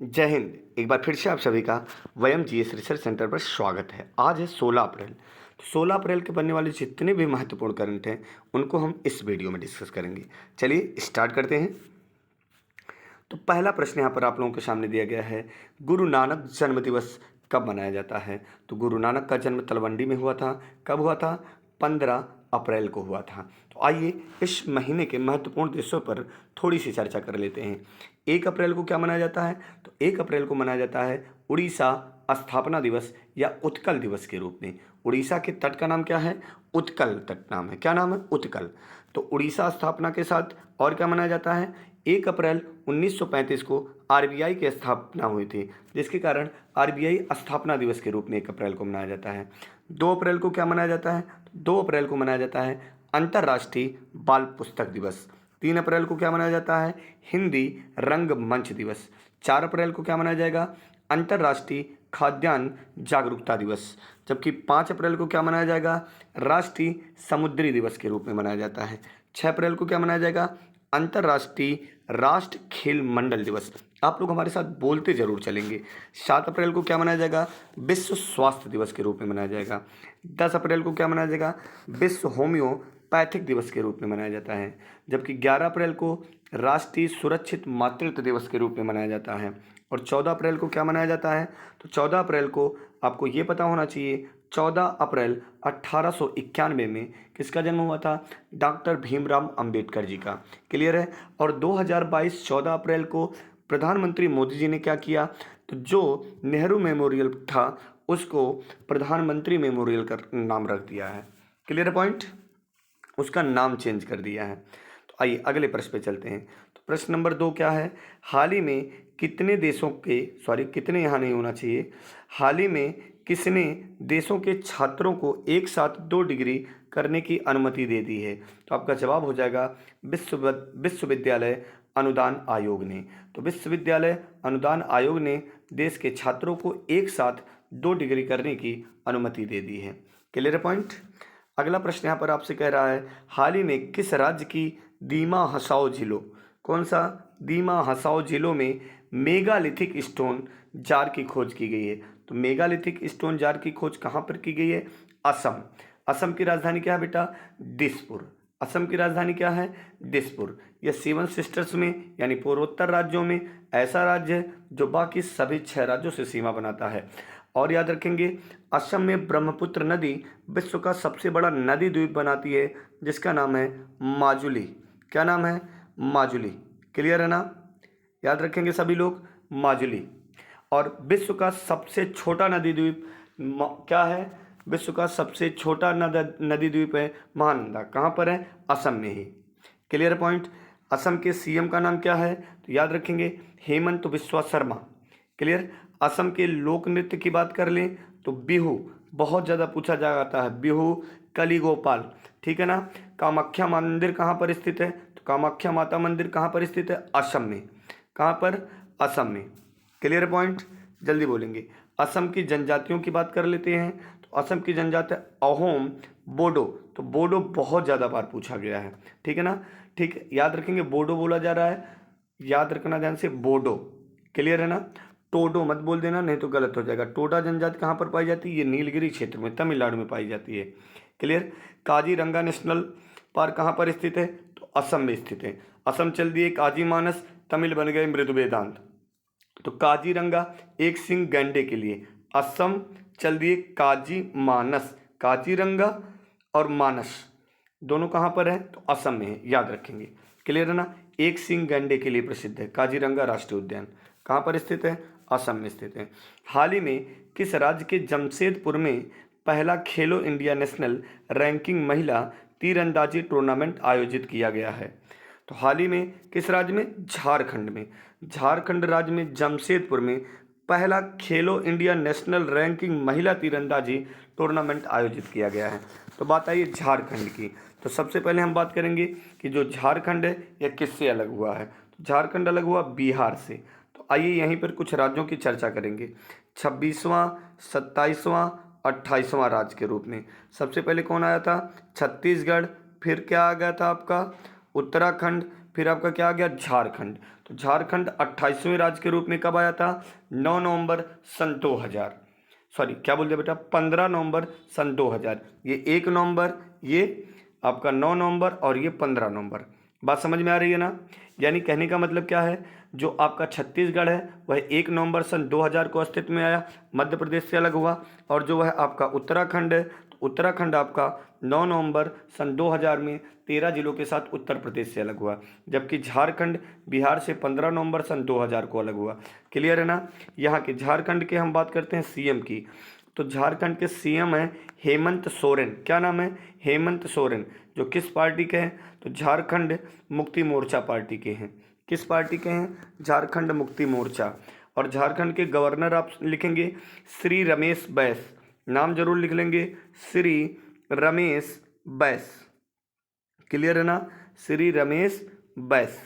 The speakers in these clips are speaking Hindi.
जय हिंद। एक बार फिर से आप सभी का वयम जीएस रिसर्च सेंटर पर स्वागत है। आज है 16 अप्रैल। तो 16 अप्रैल के बनने वाले जितने भी महत्वपूर्ण करंट हैं उनको हम इस वीडियो में डिस्कस करेंगे। चलिए स्टार्ट करते हैं। तो पहला प्रश्न यहाँ पर आप लोगों के सामने दिया गया है, गुरु नानक जन्म दिवस कब मनाया जाता है। तो गुरु नानक का जन्म तलवंडी में हुआ था। कब हुआ था? 15 अप्रैल को हुआ था। तो आइए इस महीने के महत्वपूर्ण दिवसों पर थोड़ी सी चर्चा कर लेते हैं। 1 अप्रैल को क्या मनाया जाता है? तो 1 अप्रैल को मनाया जाता है उड़ीसा स्थापना दिवस या उत्कल दिवस के रूप में। उड़ीसा के तट का नाम क्या है? उत्कल तट नाम है। क्या नाम है? उत्कल। तो उड़ीसा स्थापना के साथ और क्या मनाया जाता है? 1 अप्रैल 1935 को आरबीआई की स्थापना हुई थी, जिसके कारण आरबीआई स्थापना दिवस के रूप में 1 अप्रैल को मनाया जाता है। 2 अप्रैल को क्या मनाया जाता है? 2 अप्रैल को मनाया जाता है अंतर्राष्ट्रीय बाल पुस्तक दिवस। 3 अप्रैल को क्या मनाया जाता है? हिंदी रंगमंच दिवस। 4 अप्रैल को क्या मनाया जाएगा? अंतर्राष्ट्रीय खाद्यान्न जागरूकता दिवस। जबकि 5 अप्रैल को क्या मनाया जाएगा? राष्ट्रीय समुद्री दिवस के रूप में मनाया जाता है। 6 अप्रैल को क्या मनाया जाएगा? अंतर्राष्ट्रीय राष्ट्र खेल मंडल दिवस। आप लोग हमारे साथ बोलते जरूर चलेंगे। 7 अप्रैल को क्या मनाया जाएगा? विश्व स्वास्थ्य दिवस के रूप में मनाया जाएगा। 10 अप्रैल को क्या मनाया जाएगा? विश्व होम्योपैथिक दिवस के रूप में मनाया जाता है। जबकि 11 अप्रैल को राष्ट्रीय सुरक्षित मातृत्व दिवस के रूप में मनाया जाता है। और 14 अप्रैल को क्या मनाया जाता है? तो 14 अप्रैल को आपको ये पता होना चाहिए, 14 अप्रैल 1891 में किसका जन्म हुआ था? डॉक्टर भीमराव अंबेडकर जी का। क्लियर है। और 2022 14 अप्रैल को प्रधानमंत्री मोदी जी ने क्या किया? तो जो नेहरू मेमोरियल था उसको प्रधानमंत्री मेमोरियल का नाम रख दिया है। क्लियर है पॉइंट? उसका नाम चेंज कर दिया है। तो आइए अगले प्रश्न पे चलते हैं। तो प्रश्न नंबर 2 क्या है? हाल ही में कितने देशों के कितने यहाँ नहीं होना चाहिए, हाल ही में किसने देशों के छात्रों को एक साथ 2 डिग्री करने की अनुमति दे दी है? तो आपका जवाब हो जाएगा विश्वविद्यालय अनुदान आयोग ने। तो विश्वविद्यालय अनुदान आयोग ने देश के छात्रों को एक साथ 2 डिग्री करने की अनुमति दे दी है। Clear point? अगला प्रश्न यहाँ पर आपसे कह रहा है, हाल ही में किस राज्य की दीमा हसाओ झीलों, कौन सा? दीमा हसाओ झीलों में मेगालिथिक स्टोन जार की खोज की गई है। तो मेगालिथिक स्टोन जार की खोज कहाँ पर की गई है? असम। असम की राजधानी क्या है बेटा? दिसपुर। असम की राजधानी क्या है? दिसपुर। यह 7 सिस्टर्स में यानी पूर्वोत्तर राज्यों में ऐसा राज्य है जो बाकी सभी 6 राज्यों से सीमा बनाता है। और याद रखेंगे, असम में ब्रह्मपुत्र नदी विश्व का सबसे बड़ा नदी द्वीप बनाती है, जिसका नाम है माजुली। क्या नाम है? माजुली। क्लियर है ना? याद रखेंगे सभी लोग, माजुली। और विश्व का सबसे छोटा नदी द्वीप क्या है? विश्व का सबसे छोटा नदी द्वीप है महानंदा। कहाँ पर है? असम में ही। Clear point? असम के सीएम का नाम क्या है? तो याद रखेंगे हेमंत बिस्वा शर्मा। क्लियर? असम के लोक नृत्य की बात कर लें तो बिहू बहुत ज़्यादा पूछा जाता है, बिहू कली गोपाल। ठीक है ना? कामाख्या मंदिर कहाँ पर स्थित है? तो कामाख्या माता मंदिर कहाँ पर स्थित है? असम में। कहाँ पर? असम में। Clear point? जल्दी बोलेंगे। असम की जनजातियों की बात कर लेते हैं। तो असम की जनजाति अहोम, बोडो। तो बोडो बहुत ज़्यादा बार पूछा गया है। ठीक है ना? ठीक है, याद रखेंगे बोडो बोला जा रहा है, याद रखना ध्यान से, बोडो। क्लियर है ना? टोडो मत बोल देना, नहीं तो गलत हो जाएगा। टोडा जनजाति कहाँ पर पाई जाती है? ये नीलगिरी क्षेत्र में, तमिलनाडु में पाई जाती है। क्लियर? काजीरंगा नेशनल पार्क कहाँ पर स्थित है? तो असम में स्थित है। असम चल दिए काजी मानस, तमिल बन गए मृदु वेदांत। तो काजीरंगा एक सिंह गैंडे के लिए, असम चल दिए काजी मानस। काजीरंगा और मानस दोनों कहाँ पर है? तो असम में है, याद रखेंगे। क्लियर है ना? एक सिंह गैंडे के लिए प्रसिद्ध है काजीरंगा राष्ट्रीय उद्यान। कहाँ पर स्थित है? असम में स्थित है। हाल ही में किस राज्य के जमशेदपुर में पहला खेलो इंडिया नेशनल रैंकिंग महिला तीरंदाजी टूर्नामेंट आयोजित किया गया है? तो हाल ही में किस राज्य में? झारखंड में। झारखंड राज्य में जमशेदपुर में पहला खेलो इंडिया नेशनल रैंकिंग महिला तीरंदाजी टूर्नामेंट आयोजित किया गया है। तो बात आई झारखंड की। तो सबसे पहले हम बात करेंगे कि जो झारखंड है यह किससे अलग हुआ है। तो झारखंड अलग हुआ बिहार से। तो आइए यहीं पर कुछ राज्यों की चर्चा करेंगे, 26वां, 27वां, 28वां राज्य के रूप में। सबसे पहले कौन आया था? छत्तीसगढ़। फिर क्या आ गया था आपका? उत्तराखंड। फिर आपका क्या आ गया? झारखंड। तो झारखंड 28वें राज्य के रूप में कब आया था? 9 नवंबर सन 2000, सॉरी क्या बोल दिया बेटा, 15 नवंबर सन 2000। ये 1 नवंबर, ये आपका 9 नवंबर और ये 15 नवंबर। बात समझ में आ रही है ना? यानी कहने का मतलब क्या है, जो आपका छत्तीसगढ़ है वह 1 नवंबर सन 2000 को अस्तित्व में आया, मध्य प्रदेश से अलग हुआ। और जो वह आपका उत्तराखंड है, तो उत्तराखंड आपका 9 नवंबर सन 2000 में 13 जिलों के साथ उत्तर प्रदेश से अलग हुआ। जबकि झारखंड बिहार से 15 नवंबर सन 2000 को अलग हुआ। क्लियर है ना? यहाँ के झारखंड के हम बात करते हैं सीएम की, तो झारखंड के सीएम हैं हेमंत सोरेन। क्या नाम है? हेमंत सोरेन। जो किस पार्टी के हैं? तो झारखंड मुक्ति मोर्चा पार्टी के हैं। किस पार्टी के हैं? झारखंड मुक्ति मोर्चा। और झारखंड के गवर्नर आप लिखेंगे श्री रमेश बैस, नाम जरूर लिख लेंगे, श्री रमेश बैस। क्लियर है ना? श्री रमेश बैस।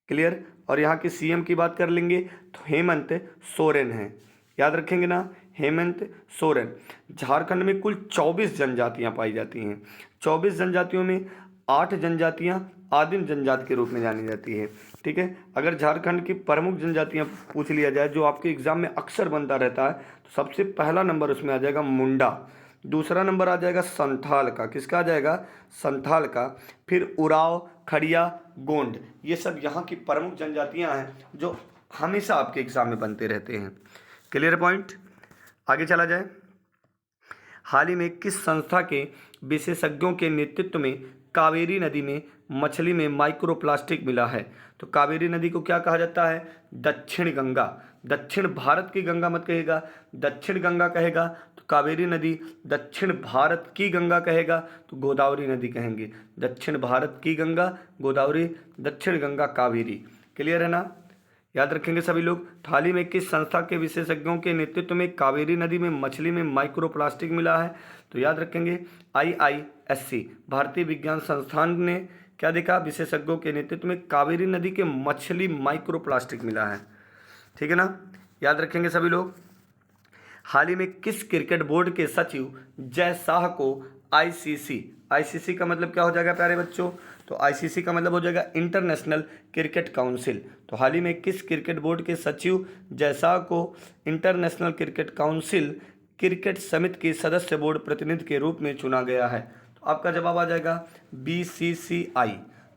क्लियर? और यहाँ के सीएम की बात कर लेंगे तो हेमंत सोरेन है। याद रखेंगे ना, हेमंत सोरेन। झारखंड में कुल 24 जनजातियां पाई जाती हैं। 24 जनजातियों में 8 जनजातियां आदिम जनजाति के रूप में जानी जाती है। ठीक है? अगर झारखंड की प्रमुख जनजातियां पूछ लिया जाए, जो आपके एग्जाम में अक्सर बनता रहता है, तो सबसे पहला नंबर उसमें आ जाएगा मुंडा, दूसरा नंबर आ जाएगा संथाल का। किसका आ जाएगा? संथाल का। फिर उराव, खड़िया, गोंड, ये सब यहाँ की प्रमुख जनजातियाँ हैं जो हमेशा आपके एग्जाम में बनते रहते हैं। Clear point? आगे चला जाए। हाल ही में किस संस्था के विशेषज्ञों के नेतृत्व में कावेरी नदी में मछली में माइक्रोप्लास्टिक मिला है? तो कावेरी नदी को क्या कहा जाता है? दक्षिण गंगा। दक्षिण भारत की गंगा मत कहेगा, दक्षिण गंगा कहेगा तो कावेरी नदी। दक्षिण भारत की गंगा कहेगा तो गोदावरी नदी कहेंगे। दक्षिण भारत की गंगा गोदावरी, दक्षिण गंगा कावेरी। क्लियर है ना? याद रखेंगे सभी लोग। हाल ही में किस संस्था के विशेषज्ञों के नेतृत्व में कावेरी नदी में मछली में माइक्रोप्लास्टिक मिला है? तो याद रखेंगे IISC, भारतीय विज्ञान संस्थान ने क्या देखा? विशेषज्ञों के नेतृत्व में कावेरी नदी के मछली माइक्रोप्लास्टिक मिला है। ठीक है ना? याद रखेंगे सभी लोग। हाल ही में किस क्रिकेट बोर्ड के सचिव जय शाह को ICC का मतलब क्या हो जाएगा प्यारे बच्चों? तो ICC का मतलब हो जाएगा इंटरनेशनल क्रिकेट काउंसिल। तो हाल ही में किस क्रिकेट बोर्ड के सचिव जय शाह को इंटरनेशनल क्रिकेट काउंसिल क्रिकेट समिति के सदस्य बोर्ड प्रतिनिधि के रूप में चुना गया है? तो आपका जवाब आ जाएगा BCCI।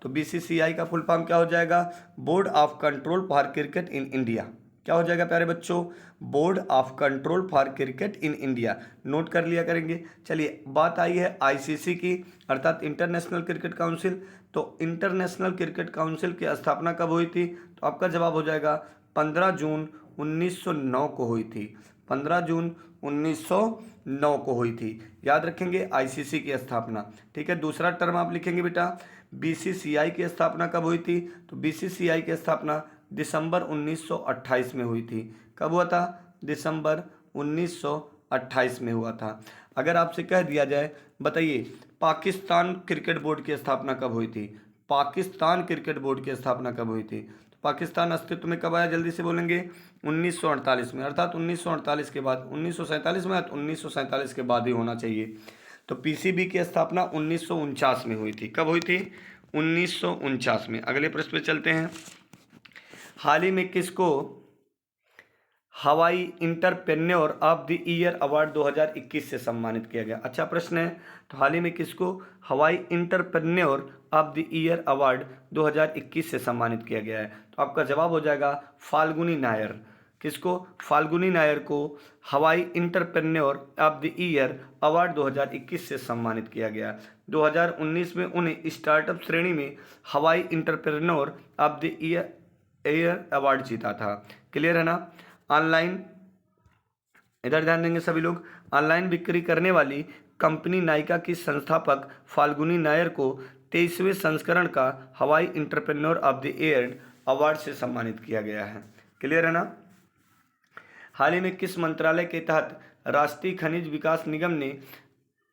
तो BCCI का फुल फॉर्म क्या हो जाएगा? Board of control for cricket in India. क्या हो जाएगा प्यारे बच्चों? Board of control for cricket in India. Note कर लिया करेंगे। चलिए, बात आई है ICC की, अर्थात इंटरनेशनल क्रिकेट काउंसिल। तो इंटरनेशनल क्रिकेट काउंसिल की स्थापना कब हुई थी? तो आपका जवाब हो जाएगा 15 जून 1909 को हुई थी। 15 जून 1909 को हुई थी। याद रखेंगे ICC की स्थापना। ठीक है? दूसरा टर्म आप लिखेंगे बेटा, BCCI की स्थापना कब हुई थी? तो BCCI की स्थापना दिसंबर 1928 में हुई थी। कब हुआ था? दिसंबर 1928 में हुआ था। अगर आपसे कह दिया जाए, बताइए पाकिस्तान क्रिकेट बोर्ड की स्थापना कब हुई थी? पाकिस्तान क्रिकेट बोर्ड की स्थापना कब हुई थी? तो पाकिस्तान अस्तित्व में कब आया? जल्दी से बोलेंगे। 1948 में, अर्थात 1948 के बाद। 1947 में, 1947 के बाद ही होना चाहिए। तो PCB की स्थापना 1949 में हुई थी। कब हुई थी? 1949 में। अगले प्रश्न पे चलते हैं। हाल ही में किसको हवाई entrepreneur of the year award 2021 से सम्मानित किया गया? अच्छा प्रश्न है। तो हाल ही में किसको हवाई entrepreneur of the year award 2021 से सम्मानित किया गया है? तो आपका जवाब हो जाएगा फाल्गुनी नायर। किसको? फाल्गुनी नायर को हवाई entrepreneur of the year award 2021 से सम्मानित किया गया। 2019 में उन्हें स्टार्टअप श्रेणी में हवाई entrepreneur of the year award जीता था। क्लियर है ना? ऑनलाइन, इधर ध्यान देंगे सभी लोग। ऑनलाइन बिक्री करने वाली कंपनी नायका की संस्थापक फाल्गुनी नायर को 23वें संस्करण का हवाई entrepreneur of the year award से सम्मानित किया गया है। क्लियर है ना? हाल ही में किस मंत्रालय के तहत राष्ट्रीय खनिज विकास निगम ने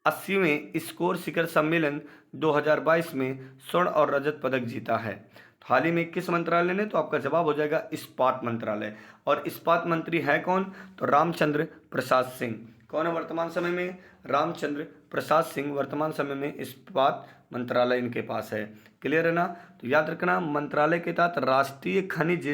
80वें स्कोर शिखर सम्मेलन 2022 में स्वर्ण और रजत पदक जीता है? हाल ही में किस मंत्रालय ने? तो आपका जवाब हो जाएगा इस्पात मंत्रालय। और इस्पात मंत्री है कौन? तो रामचंद्र प्रसाद सिंह। कौन है वर्तमान समय में? रामचंद्र प्रसाद सिंह वर्तमान समय में इस्पात मंत्रालय इनके पास है। क्लियर है ना? तो याद रखना, मंत्रालय के तहत राष्ट्रीय खनिज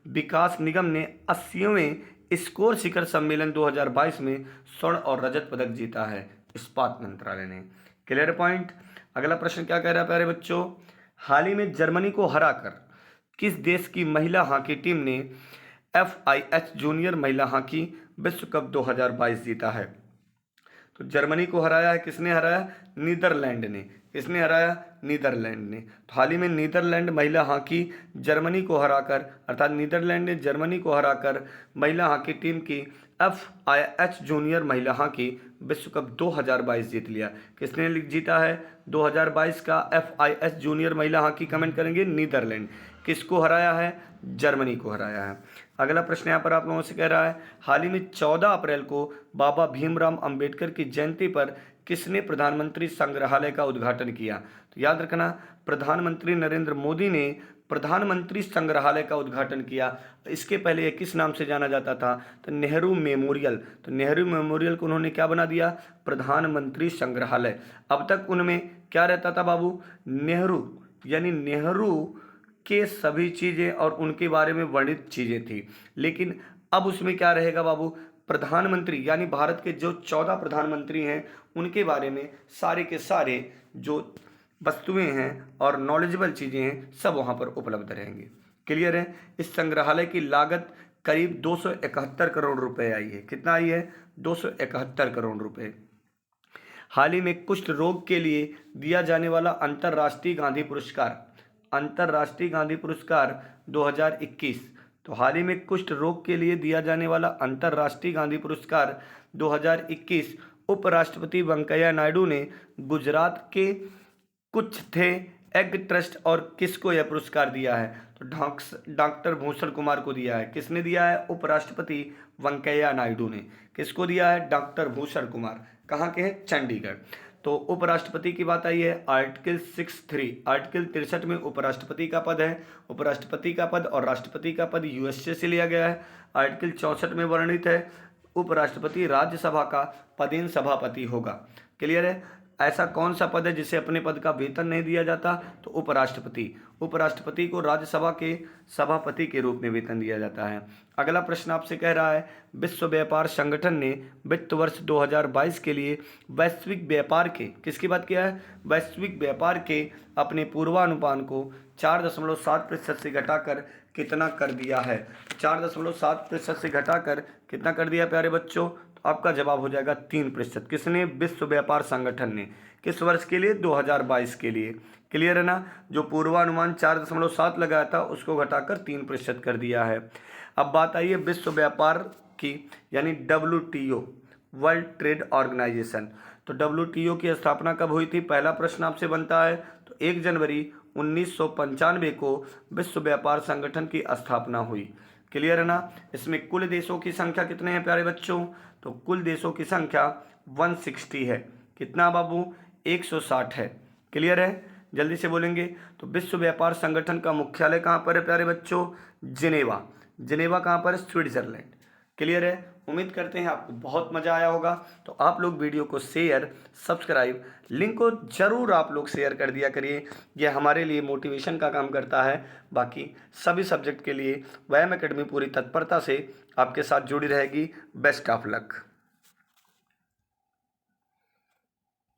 विकास निगम ने 80वें स्कोर शिखर सम्मेलन 2022 में स्वर्ण और रजत पदक जीता है, इस्पात मंत्रालय ने। Clear point. अगला प्रश्न क्या कह रहा है प्यारे बच्चों? हाल ही में जर्मनी को हराकर किस देश की महिला हॉकी टीम ने FIH जूनियर महिला हॉकी विश्व कप 2022 जीता है? तो जर्मनी को हराया है, किसने हराया? नीदरलैंड ने। किसने हराया? नीदरलैंड ने। तो हाल ही में नीदरलैंड महिला हॉकी जर्मनी को हराकर, अर्थात नीदरलैंड ने जर्मनी को हराकर महिला हॉकी टीम की FIH जूनियर महिला हॉकी विश्व कप 2022 जीत लिया। किसने जीता है 2022 का FIH जूनियर महिला हॉकी? कमेंट करेंगे नीदरलैंड। किसको हराया है? जर्मनी को हराया है। अगला प्रश्न यहाँ पर आप लोगों से कह रहा है, हाल ही में 14 अप्रैल को बाबा भीमराव अंबेडकर की जयंती पर किसने प्रधानमंत्री संग्रहालय का उद्घाटन किया? तो याद रखना, प्रधानमंत्री नरेंद्र मोदी ने प्रधानमंत्री संग्रहालय का उद्घाटन किया। इसके पहले यह किस नाम से जाना जाता था? तो नेहरू मेमोरियल। तो नेहरू मेमोरियल को उन्होंने क्या बना दिया? प्रधानमंत्री संग्रहालय। अब तक उनमें क्या रहता था बाबू? नेहरू, यानी नेहरू के सभी चीज़ें और उनके बारे में वर्णित चीज़ें थी, लेकिन अब उसमें क्या रहेगा बाबू? प्रधानमंत्री, यानी भारत के जो 14 प्रधानमंत्री हैं उनके बारे में सारे के सारे जो वस्तुएं हैं और नॉलेजेबल चीज़ें हैं सब वहाँ पर उपलब्ध रहेंगे। क्लियर है? इस संग्रहालय की लागत करीब 271 करोड़ रुपए आई है। कितना आई है? 271 करोड़ रुपए। हाल ही में कुष्ठ रोग के लिए दिया जाने वाला अंतर्राष्ट्रीय गांधी पुरस्कार, अंतर्राष्ट्रीय गांधी पुरस्कार 2021। तो हाल ही में कुष्ठ रोग के लिए दिया जाने वाला अंतर्राष्ट्रीय गांधी पुरस्कार 2021 उपराष्ट्रपति वेंकैया नायडू ने गुजरात के कुछ थे एग ट्रस्ट और किसको यह पुरस्कार दिया है? तो डॉक्टर भूषण कुमार को दिया है। किसने दिया है? उपराष्ट्रपति वेंकैया नायडू ने। किसको दिया है? डॉक्टर भूषण कुमार। कहाँ के हैं? चंडीगढ़। तो उपराष्ट्रपति की बात आई है, आर्टिकल 63, आर्टिकल 63 में उपराष्ट्रपति का पद है। उपराष्ट्रपति का पद और राष्ट्रपति का पद यूएसए से लिया गया है। आर्टिकल 64 में वर्णित है, उपराष्ट्रपति राज्यसभा का पदेन सभापति होगा। क्लियर है? ऐसा कौन सा पद है जिसे अपने पद का वेतन नहीं दिया जाता? तो उपराष्ट्रपति। उपराष्ट्रपति को राज्यसभा के सभापति के रूप में वेतन दिया जाता है। अगला प्रश्न आपसे कह रहा है, विश्व व्यापार संगठन ने वित्त वर्ष 2022 के लिए वैश्विक व्यापार के, किसकी बात किया है? वैश्विक व्यापार के अपने पूर्वानुमान को 4.7% से घटाकर कितना कर दिया है? 4.7% से घटाकर कितना कर दिया प्यारे बच्चों? आपका जवाब हो जाएगा 3%। किसने? विश्व व्यापार संगठन ने। किस वर्ष के लिए? 2022 के लिए। क्लियर है ना? जो पूर्वानुमान 4.7 लगाया था उसको घटाकर 3% कर दिया है। अब बात आई है विश्व व्यापार की, यानी WTO, वर्ल्ड ट्रेड ऑर्गेनाइजेशन। तो WTO की स्थापना कब हुई थी? पहला प्रश्न आपसे बनता है। तो 1 जनवरी 1995 को विश्व व्यापार संगठन की स्थापना हुई। क्लियर है ना? इसमें कुल देशों की संख्या कितने हैं प्यारे बच्चों? तो कुल देशों की संख्या 160 है। कितना बाबू? 160 है। क्लियर है? जल्दी से बोलेंगे। तो विश्व व्यापार संगठन का मुख्यालय कहाँ पर है प्यारे बच्चों? जिनेवा। जिनेवा कहाँ पर? स्विट्जरलैंड। क्लियर है? उम्मीद करते हैं आपको बहुत मज़ा आया होगा। तो आप लोग वीडियो को शेयर, सब्सक्राइब, लिंक को जरूर आप लोग शेयर कर दिया करिए। यह हमारे लिए मोटिवेशन का काम करता है। बाकी सभी सब्जेक्ट के लिए व्यायाम एकेडमी पूरी तत्परता से आपके साथ जुड़ी रहेगी। Best of luck.